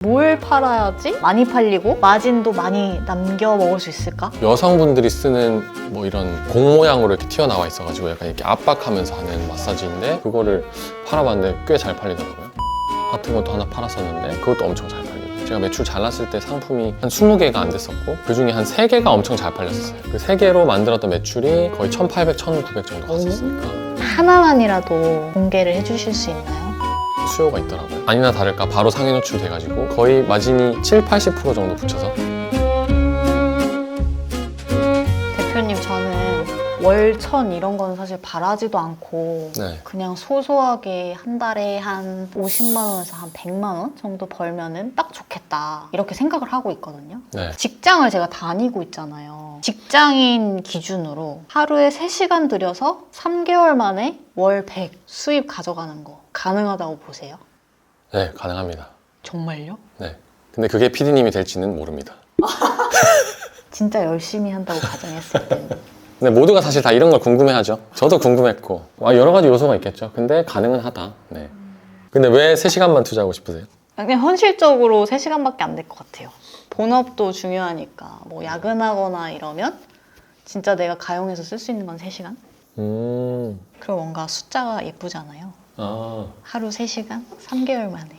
뭘 팔아야지 많이 팔리고 마진도 많이 남겨 먹을 수 있을까? 여성분들이 쓰는 뭐 이런 공 모양으로 이렇게 튀어나와 있어가지고 약간 이렇게 압박하면서 하는 마사지인데 그거를 팔아봤는데 꽤 잘 팔리더라고요. 같은 것도 하나 팔았었는데 그것도 엄청 잘 팔리고 제가 매출 잘 났을 때 상품이 한 20개가 안 됐었고 그 중에 한 3개가 엄청 잘 팔렸었어요. 그 3개로 만들었던 매출이 거의 1,800, 1,900 정도 갔었으니까 하나만이라도 공개를 해주실 수 있나요? 수요가 있더라고요. 아니나 다를까 바로 상위 노출돼가지고 거의 마진이 7, 80% 정도 붙여서 대표님, 저는 월천 이런 거는 사실 바라지도 않고 네. 그냥 소소하게 한 달에 한 50만 원에서 한 100만 원 정도 벌면은 딱 좋겠다 이렇게 생각을 하고 있거든요. 네. 직장을 제가 다니고 있잖아요. 직장인 기준으로 하루에 3시간 들여서 3개월 만에 월 100 수입 가져가는 거 가능하다고 보세요? 네, 가능합니다. 정말요? 네. 근데 그게 PD님이 될지는 모릅니다. 진짜 열심히 한다고 가정했을 때는 근데 모두가 사실 다 이런 걸 궁금해하죠. 저도 궁금했고 여러 가지 요소가 있겠죠. 근데 가능은 하다. 네. 근데 왜 3시간만 투자하고 싶으세요? 그냥 현실적으로 3시간밖에 안 될 것 같아요. 본업도 중요하니까 뭐 야근하거나 이러면 진짜 내가 가용해서 쓸 수 있는 건 3시간? 그리고 뭔가 숫자가 예쁘잖아요. 아, 하루 3시간? 3개월 만에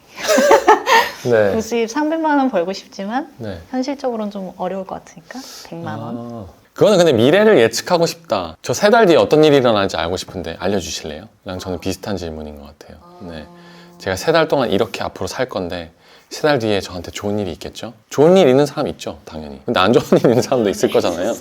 네. 수입 300만 원 벌고 싶지만 네. 현실적으로는 좀 어려울 것 같으니까 100만 원. 아, 그거는 근데 미래를 예측하고 싶다. 저 3달 뒤에 어떤 일이 일어날지 알고 싶은데 알려주실래요? 그냥 저는 비슷한 질문인 것 같아요. 네. 제가 3달 동안 이렇게 앞으로 살 건데 3달 뒤에 저한테 좋은 일이 있겠죠? 좋은 일 있는 사람 있죠, 당연히. 근데 안 좋은 일 있는 사람도 있을 거잖아요.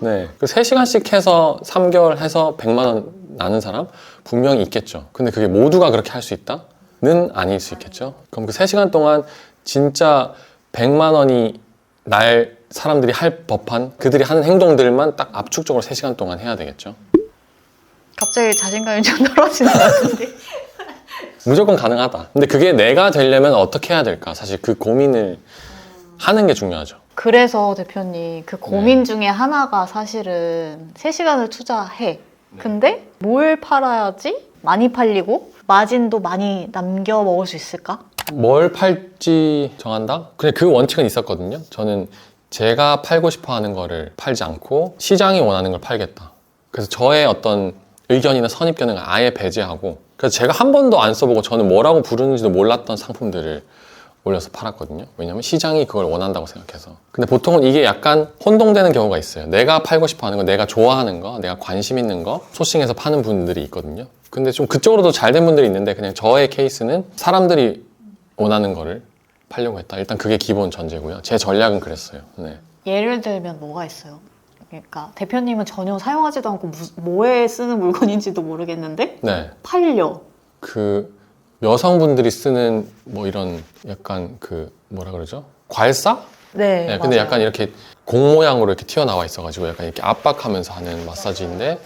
네. 그 3시간씩 해서 3개월 해서 100만 원 나는 사람 분명히 있겠죠. 근데 그게 모두가 그렇게 할 수 있다?는 아닐 수 있겠죠. 그럼 그 3시간 동안 진짜 100만 원이 날 사람들이 할 법한 그들이 하는 행동들만 딱 압축적으로 3시간 동안 해야 되겠죠. 갑자기 자신감이 좀 떨어지는 것 같은데. 무조건 가능하다. 근데 그게 내가 되려면 어떻게 해야 될까? 사실 그 고민을 하는 게 중요하죠. 그래서 대표님 그 고민 중에 하나가 사실은 3시간을 투자해. 근데 뭘 팔아야지 많이 팔리고 마진도 많이 남겨 먹을 수 있을까? 뭘 팔지 정한다? 그냥 그 원칙은 있었거든요. 저는 제가 팔고 싶어 하는 거를 팔지 않고 시장이 원하는 걸 팔겠다. 그래서 저의 어떤 의견이나 선입견을 아예 배제하고 그래서 제가 한 번도 안 써보고 저는 뭐라고 부르는지도 몰랐던 상품들을 올려서 팔았거든요. 왜냐면 시장이 그걸 원한다고 생각해서. 근데 보통은 이게 약간 혼동되는 경우가 있어요. 내가 팔고 싶어 하는 거, 내가 좋아하는 거, 내가 관심 있는 거 소싱해서 파는 분들이 있거든요. 근데 좀 그쪽으로도 잘 된 분들이 있는데 그냥 저의 케이스는 사람들이 원하는 거를 팔려고 했다. 일단 그게 기본 전제고요. 제 전략은 그랬어요. 네. 예를 들면 뭐가 있어요? 그러니까 대표님은 전혀 사용하지도 않고 뭐에 쓰는 물건인지도 모르겠는데 네. 팔려. 그 여성분들이 쓰는 뭐 이런 약간 그 뭐라 그러죠? 괄사? 네, 네, 근데 맞아요. 약간 이렇게 공 모양으로 이렇게 튀어나와 있어가지고 약간 이렇게 압박하면서 하는 마사지인데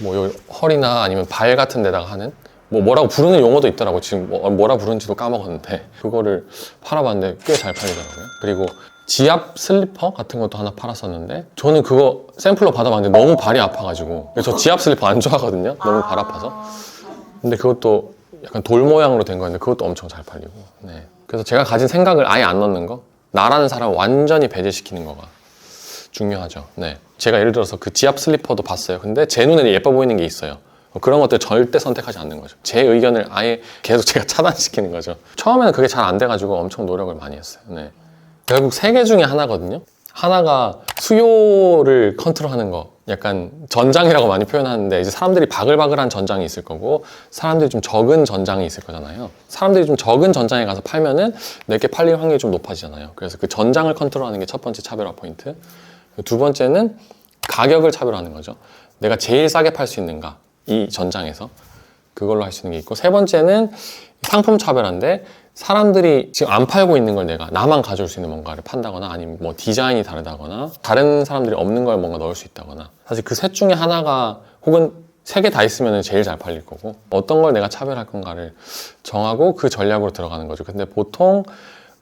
뭐 요 허리나 아니면 발 같은 데다가 하는 뭐라고 부르는 용어도 있더라고. 지금 뭐라 부르는지도 까먹었는데 그거를 팔아봤는데 꽤 잘 팔리더라고요. 그리고 지압 슬리퍼 같은 것도 하나 팔았었는데 저는 그거 샘플로 받아봤는데 너무 발이 아파가지고 저 지압 슬리퍼 안 좋아하거든요. 너무 발 아파서. 근데 그것도 약간 돌 모양으로 된 거였는데 그것도 엄청 잘 팔리고. 네. 그래서 제가 가진 생각을 아예 안 넣는 거, 나라는 사람을 완전히 배제시키는 거가 중요하죠. 네. 제가 예를 들어서 그 지압 슬리퍼도 봤어요. 근데 제 눈에 예뻐 보이는 게 있어요. 그런 것들 절대 선택하지 않는 거죠. 제 의견을 아예 계속 제가 차단시키는 거죠. 처음에는 그게 잘 안 돼가지고 엄청 노력을 많이 했어요. 네. 결국 3개 중에 하나거든요. 하나가 수요를 컨트롤하는 거, 약간 전장이라고 많이 표현하는데 이제 사람들이 바글바글한 전장이 있을 거고 사람들이 좀 적은 전장이 있을 거잖아요. 사람들이 좀 적은 전장에 가서 팔면은 내게 팔릴 확률이 좀 높아지잖아요. 그래서 그 전장을 컨트롤하는 게 첫 번째 차별화 포인트. 두 번째는 가격을 차별화하는 거죠. 내가 제일 싸게 팔 수 있는가, 이 전장에서 그걸로 할 수 있는 게 있고, 세 번째는 상품 차별화인데 사람들이 지금 안 팔고 있는 걸 내가 나만 가져올 수 있는 뭔가를 판다거나 아니면 뭐 디자인이 다르다거나 다른 사람들이 없는 걸 뭔가 넣을 수 있다거나, 사실 그 셋 중에 하나가 혹은 3개 다 있으면 제일 잘 팔릴 거고 어떤 걸 내가 차별할 건가를 정하고 그 전략으로 들어가는 거죠. 근데 보통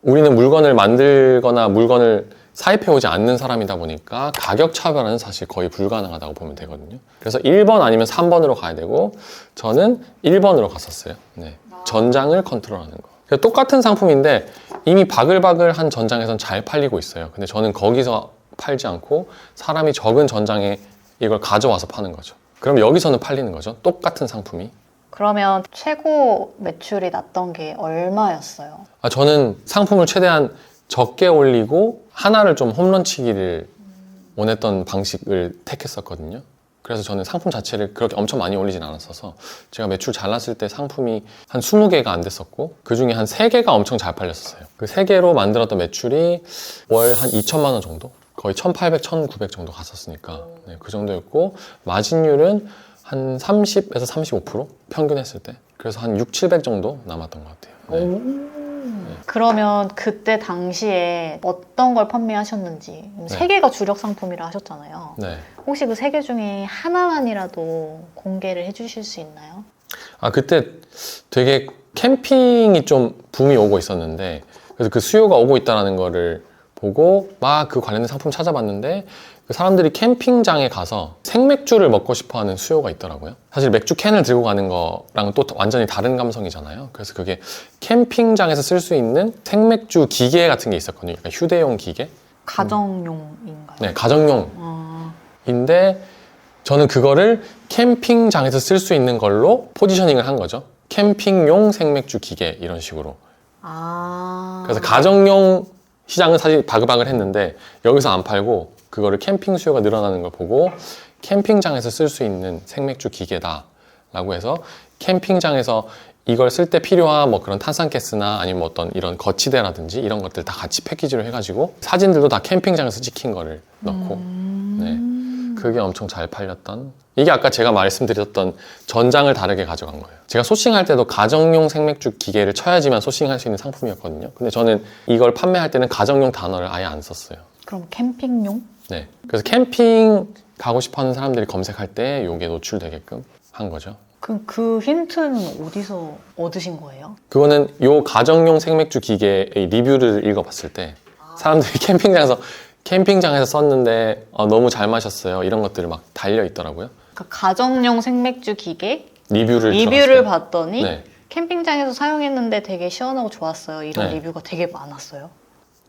우리는 물건을 만들거나 물건을 사입해 오지 않는 사람이다 보니까 가격 차별화는 사실 거의 불가능하다고 보면 되거든요. 그래서 1번 아니면 3번으로 가야 되고 저는 1번으로 갔었어요. 네. 전장을 컨트롤하는 거. 똑같은 상품인데 이미 바글바글한 전장에선 잘 팔리고 있어요. 근데 저는 거기서 팔지 않고 사람이 적은 전장에 이걸 가져와서 파는 거죠. 그럼 여기서는 팔리는 거죠. 똑같은 상품이. 그러면 최고 매출이 났던 게 얼마였어요? 저는 상품을 최대한 적게 올리고 하나를 좀 홈런치기를 원했던 방식을 택했었거든요. 그래서 저는 상품 자체를 그렇게 엄청 많이 올리진 않았어서 제가 매출 잘 났을 때 상품이 한 20개가 안 됐었고 그 중에 한 3개가 엄청 잘 팔렸었어요. 그 3개로 만들었던 매출이 월 한 2천만 원 정도? 거의 1,800, 1,900 정도 갔었으니까 네, 그 정도였고 마진율은 한 30에서 35% 평균 했을 때 그래서 한 6, 700 정도 남았던 것 같아요. 네. 그러면 그때 당시에 어떤 걸 판매하셨는지 세 개가 주력 상품이라 하셨잖아요. 네. 혹시 그 세 개 중에 하나만이라도 공개를 해주실 수 있나요? 그때 되게 캠핑이 좀 붐이 오고 있었는데 그래서 그 수요가 오고 있다는 거를 보고 막 그 관련된 상품 찾아봤는데 그 사람들이 캠핑장에 가서 생맥주를 먹고 싶어 하는 수요가 있더라고요. 사실 맥주 캔을 들고 가는 거랑 또 완전히 다른 감성이잖아요. 그래서 그게 캠핑장에서 쓸 수 있는 생맥주 기계 같은 게 있었거든요. 약간 휴대용 기계? 가정용인가요? 네, 가정용인데 저는 그거를 캠핑장에서 쓸 수 있는 걸로 포지셔닝을 한 거죠. 캠핑용 생맥주 기계 이런 식으로. 그래서 가정용 시장은 사실 바글바글 했는데 여기서 안 팔고 그거를 캠핑 수요가 늘어나는 걸 보고 캠핑장에서 쓸 수 있는 생맥주 기계다 라고 해서 캠핑장에서 이걸 쓸 때 필요한 뭐 그런 탄산가스나 아니면 어떤 이런 거치대라든지 이런 것들 다 같이 패키지로 해가지고 사진들도 다 캠핑장에서 찍힌 거를 넣고 네, 그게 엄청 잘 팔렸던 이게 아까 제가 말씀드렸던 전장을 다르게 가져간 거예요. 제가 소싱할 때도 가정용 생맥주 기계를 쳐야지만 소싱할 수 있는 상품이었거든요. 근데 저는 이걸 판매할 때는 가정용 단어를 아예 안 썼어요. 그럼 캠핑용? 네. 그래서 캠핑 가고 싶어 하는 사람들이 검색할 때 이게 노출되게끔 한 거죠. 그럼 그 힌트는 어디서 얻으신 거예요? 그거는 요 가정용 생맥주 기계의 리뷰를 읽어봤을 때 사람들이 캠핑장에서 썼는데 너무 잘 마셨어요. 이런 것들을 막 달려 있더라고요. 그러니까 가정용 생맥주 기계 리뷰를 리뷰를 봤더니 네. 캠핑장에서 사용했는데 되게 시원하고 좋았어요. 이런 네. 리뷰가 되게 많았어요.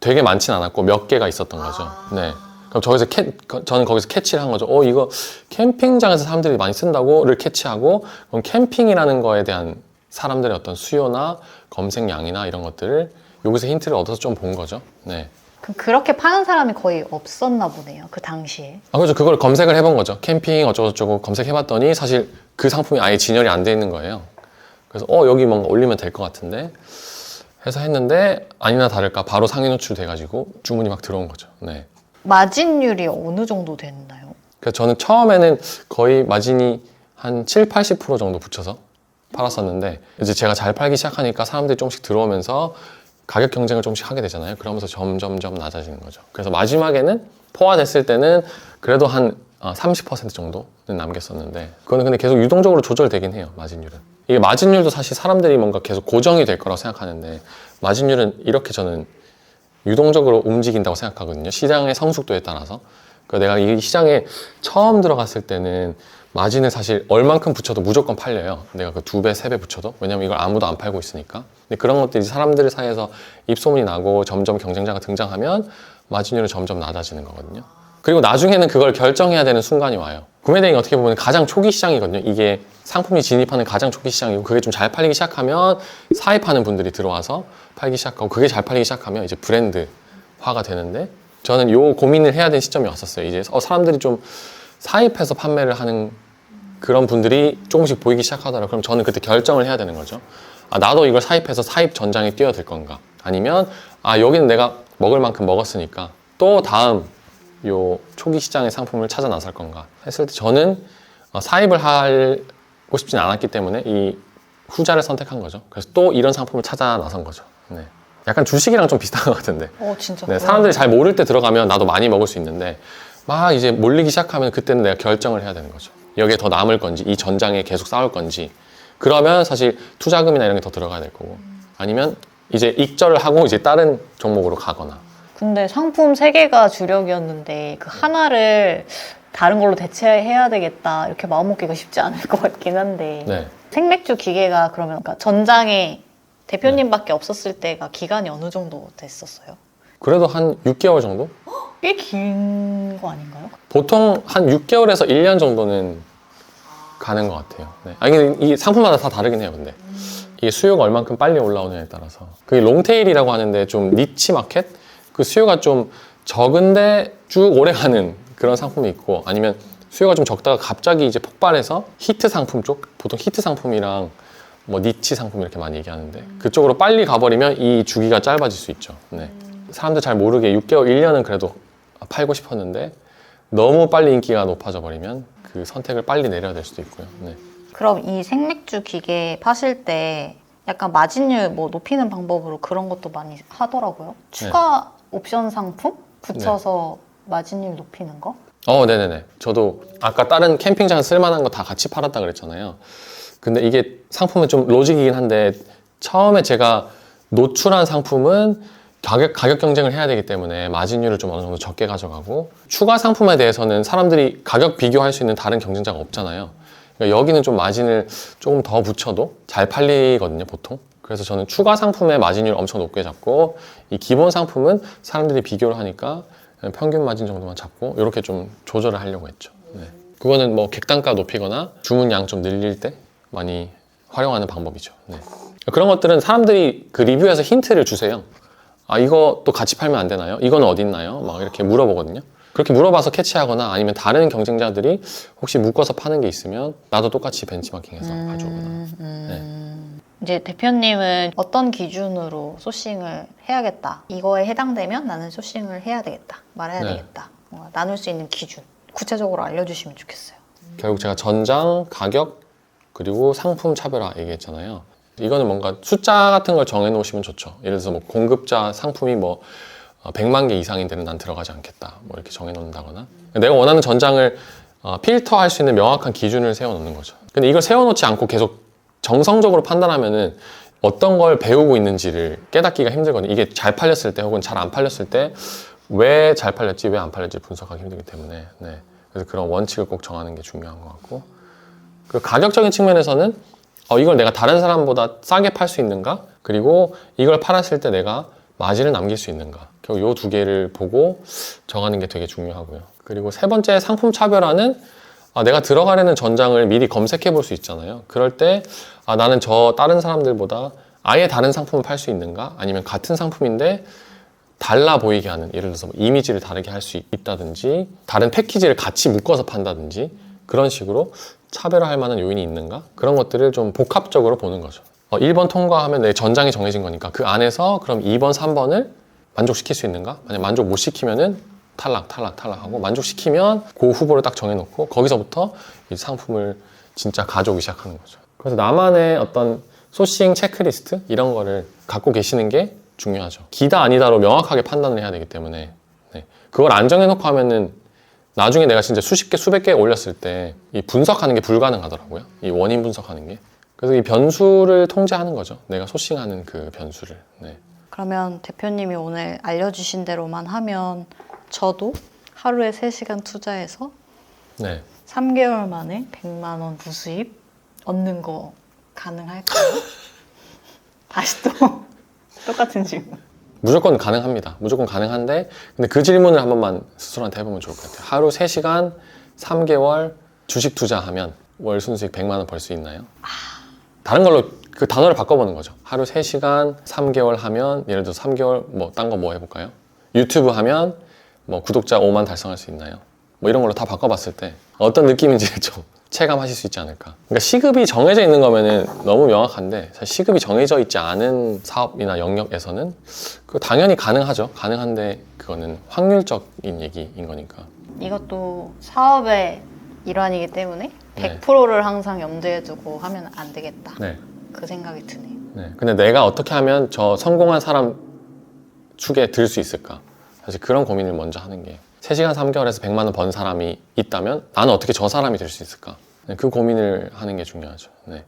되게 많진 않았고 몇 개가 있었던 거죠. 네. 그럼 저는 거기서 캐치를 한 거죠. 이거 캠핑장에서 사람들이 많이 쓴다고를 캐치하고 그럼 캠핑이라는 거에 대한 사람들의 어떤 수요나 검색량이나 이런 것들을 여기서 힌트를 얻어서 좀 본 거죠. 네. 그럼 그렇게 파는 사람이 거의 없었나 보네요. 그 당시에. 그렇죠. 그걸 검색을 해본 거죠. 캠핑 어쩌고저쩌고 검색해봤더니 사실 그 상품이 아예 진열이 안 돼 있는 거예요. 그래서 여기 뭔가 올리면 될 것 같은데 해서 했는데 아니나 다를까 바로 상위 노출돼가지고 주문이 막 들어온 거죠. 네. 마진율이 어느 정도 됐나요? 그래서 저는 처음에는 거의 마진이 한 7, 80% 정도 붙여서 팔았었는데 이제 제가 잘 팔기 시작하니까 사람들이 조금씩 들어오면서 가격 경쟁을 조금씩 하게 되잖아요. 그러면서 점점점 낮아지는 거죠. 그래서 마지막에는 포화됐을 때는 그래도 한 30% 정도는 남겼었는데 그거는 근데 계속 유동적으로 조절되긴 해요. 마진율은. 이게 마진율도 사실 사람들이 뭔가 계속 고정이 될 거라고 생각하는데 마진율은 이렇게 저는 유동적으로 움직인다고 생각하거든요. 시장의 성숙도에 따라서. 그러니까 내가 이 시장에 처음 들어갔을 때는 마진을 사실 얼만큼 붙여도 무조건 팔려요. 내가 그 2배, 3배 붙여도. 왜냐면 이걸 아무도 안 팔고 있으니까. 근데 그런 것들이 사람들 사이에서 입소문이 나고 점점 경쟁자가 등장하면 마진율은 점점 낮아지는 거거든요. 그리고 나중에는 그걸 결정해야 되는 순간이 와요. 구매대행이 어떻게 보면 가장 초기 시장이거든요. 이게 상품이 진입하는 가장 초기 시장이고 그게 좀 잘 팔리기 시작하면 사입하는 분들이 들어와서 팔기 시작하고 그게 잘 팔리기 시작하면 이제 브랜드화가 되는데 저는 요 고민을 해야 되는 시점이 왔었어요. 이제 사람들이 좀 사입해서 판매를 하는 그런 분들이 조금씩 보이기 시작하더라고요. 그럼 저는 그때 결정을 해야 되는 거죠. 나도 이걸 사입해서 사입 전장에 뛰어들 건가? 아니면 여기는 내가 먹을 만큼 먹었으니까 또 다음 요 초기 시장의 상품을 찾아 나설 건가 했을 때 저는 사입을 하고 싶진 않았기 때문에 이 후자를 선택한 거죠. 그래서 또 이런 상품을 찾아 나선 거죠. 네. 약간 주식이랑 좀 비슷한 것 같은데. 진짜. 네, 사람들이 잘 모를 때 들어가면 나도 많이 먹을 수 있는데 막 이제 몰리기 시작하면 그때는 내가 결정을 해야 되는 거죠. 여기에 더 남을 건지 이 전장에 계속 싸울 건지 그러면 사실 투자금이나 이런 게 더 들어가야 될 거고 아니면 이제 익절을 하고 이제 다른 종목으로 가거나. 근데 상품 3개가 주력이었는데 그 하나를 다른 걸로 대체해야 되겠다 이렇게 마음먹기가 쉽지 않을 것 같긴 한데 네. 생맥주 기계가 그러면 그러니까 전장에 대표님밖에 없었을 때가 기간이 어느 정도 됐었어요? 그래도 한 6개월 정도? 꽤 긴 거 아닌가요? 보통 한 6개월에서 1년 정도는 가는 것 같아요. 네. 아니, 이 상품마다 다 다르긴 해요, 근데. 이게 수요가 얼만큼 빨리 올라오느냐에 따라서. 그게 롱테일이라고 하는데 좀 니치 마켓? 그 수요가 좀 적은데 쭉 오래 가는 그런 상품이 있고, 아니면 수요가 좀 적다가 갑자기 이제 폭발해서 히트 상품 쪽? 보통 히트 상품이랑 뭐 니치 상품 이렇게 많이 얘기하는데, 그쪽으로 빨리 가버리면 이 주기가 짧아질 수 있죠. 네. 사람들 잘 모르게 6개월, 1년은 그래도 팔고 싶었는데 너무 빨리 인기가 높아져 버리면 그 선택을 빨리 내려야 될 수도 있고요. 네. 그럼 이 생맥주 기계 파실 때 약간 마진율 뭐 높이는 방법으로 그런 것도 많이 하더라고요. 추가 옵션 상품 붙여서 마진율 높이는 거? 네네네. 저도 아까 다른 캠핑장 쓸만한 거 다 같이 팔았다 그랬잖아요. 근데 이게 상품은 좀 로직이긴 한데, 처음에 제가 노출한 상품은 가격 경쟁을 해야 되기 때문에 마진율을 좀 어느 정도 적게 가져가고, 추가 상품에 대해서는 사람들이 가격 비교할 수 있는 다른 경쟁자가 없잖아요. 그러니까 여기는 좀 마진을 조금 더 붙여도 잘 팔리거든요, 보통. 그래서 저는 추가 상품의 마진율 엄청 높게 잡고, 이 기본 상품은 사람들이 비교를 하니까 평균 마진 정도만 잡고 이렇게 좀 조절을 하려고 했죠. 네. 그거는 뭐 객단가 높이거나 주문량 좀 늘릴 때 많이 활용하는 방법이죠. 네. 그런 것들은 사람들이 그 리뷰에서 힌트를 주세요. 아, 이거 또 같이 팔면 안 되나요? 이거는 어디 있나요? 막 이렇게 물어보거든요. 그렇게 물어봐서 캐치하거나, 아니면 다른 경쟁자들이 혹시 묶어서 파는 게 있으면 나도 똑같이 벤치마킹해서 가져오거나. 네. 이제 대표님은 어떤 기준으로 소싱을 해야겠다, 이거에 해당되면 나는 소싱을 해야 되겠다, 말해야 네. 되겠다, 뭔가 나눌 수 있는 기준 구체적으로 알려주시면 좋겠어요. 결국 제가 전장, 가격, 그리고 상품 차별화 얘기했잖아요. 이거는 뭔가 숫자 같은 걸 정해 놓으시면 좋죠. 예를 들어서 뭐 공급자 상품이 뭐 100만 개 이상인 데는 난 들어가지 않겠다, 뭐 이렇게 정해 놓는다거나, 내가 원하는 전장을 필터할 수 있는 명확한 기준을 세워 놓는 거죠. 근데 이걸 세워 놓지 않고 계속 정성적으로 판단하면은 어떤 걸 배우고 있는지를 깨닫기가 힘들거든요. 이게 잘 팔렸을 때 혹은 잘 안 팔렸을 때 왜 잘 팔렸지, 왜 안 팔렸지 분석하기 힘들기 때문에. 네. 그래서 그런 원칙을 꼭 정하는 게 중요한 것 같고, 그 가격적인 측면에서는 이걸 내가 다른 사람보다 싸게 팔 수 있는가? 그리고 이걸 팔았을 때 내가 마진을 남길 수 있는가? 결국 이 두 개를 보고 정하는 게 되게 중요하고요. 그리고 세 번째, 상품 차별화는 내가 들어가려는 전장을 미리 검색해 볼 수 있잖아요. 그럴 때 나는 저 다른 사람들보다 아예 다른 상품을 팔 수 있는가? 아니면 같은 상품인데 달라 보이게 하는, 예를 들어서 이미지를 다르게 할 수 있다든지, 다른 패키지를 같이 묶어서 판다든지, 그런 식으로 차별화할 만한 요인이 있는가? 그런 것들을 좀 복합적으로 보는 거죠. 1번 통과하면 내 전장이 정해진 거니까 그 안에서 그럼 2번, 3번을 만족시킬 수 있는가? 만약 만족 못 시키면은 탈락하고, 만족시키면 그 후보를 딱 정해놓고 거기서부터 이 상품을 진짜 가져오기 시작하는 거죠. 그래서 나만의 어떤 소싱 체크리스트 이런 거를 갖고 계시는 게 중요하죠. 기다 아니다로 명확하게 판단을 해야 되기 때문에. 네. 그걸 안 정해놓고 하면은 나중에 내가 진짜 수십 개, 수백 개 올렸을 때 이 분석하는 게 불가능하더라고요. 이 원인 분석하는 게. 그래서 이 변수를 통제하는 거죠. 내가 소싱하는 그 변수를. 네. 그러면 대표님이 오늘 알려주신 대로만 하면 저도 하루에 3시간 투자해서 네. 3개월 만에 100만 원 부수입 얻는 거 가능할까요? 다시 또 똑같은 질문. 무조건 가능합니다. 무조건 가능한데, 근데 그 질문을 한 번만 스스로한테 해보면 좋을 것 같아요. 하루 3시간, 3개월 주식 투자하면 월 순수익 100만 원 벌 수 있나요? 다른 걸로 그 단어를 바꿔보는 거죠. 하루 3시간, 3개월 하면, 예를 들어서 3개월 뭐 딴 거 뭐 해볼까요? 유튜브 하면 뭐 구독자 5만 달성할 수 있나요? 뭐 이런 걸로 다 바꿔봤을 때 어떤 느낌인지를 좀 체감하실 수 있지 않을까. 그러니까 시급이 정해져 있는 거면은 너무 명확한데, 사실 시급이 정해져 있지 않은 사업이나 영역에서는 그 당연히 가능하죠. 가능한데 그거는 확률적인 얘기인 거니까. 이것도 사업의 일환이기 때문에 네. 100%를 항상 염두에 두고 하면 안 되겠다. 네. 그 생각이 드네요. 네. 근데 내가 어떻게 하면 저 성공한 사람 축에 들 수 있을까? 사실 그런 고민을 먼저 하는 게, 3시간 3개월에서 100만 원 번 사람이 있다면 나는 어떻게 저 사람이 될 수 있을까? 네, 그 고민을 하는 게 중요하죠. 네.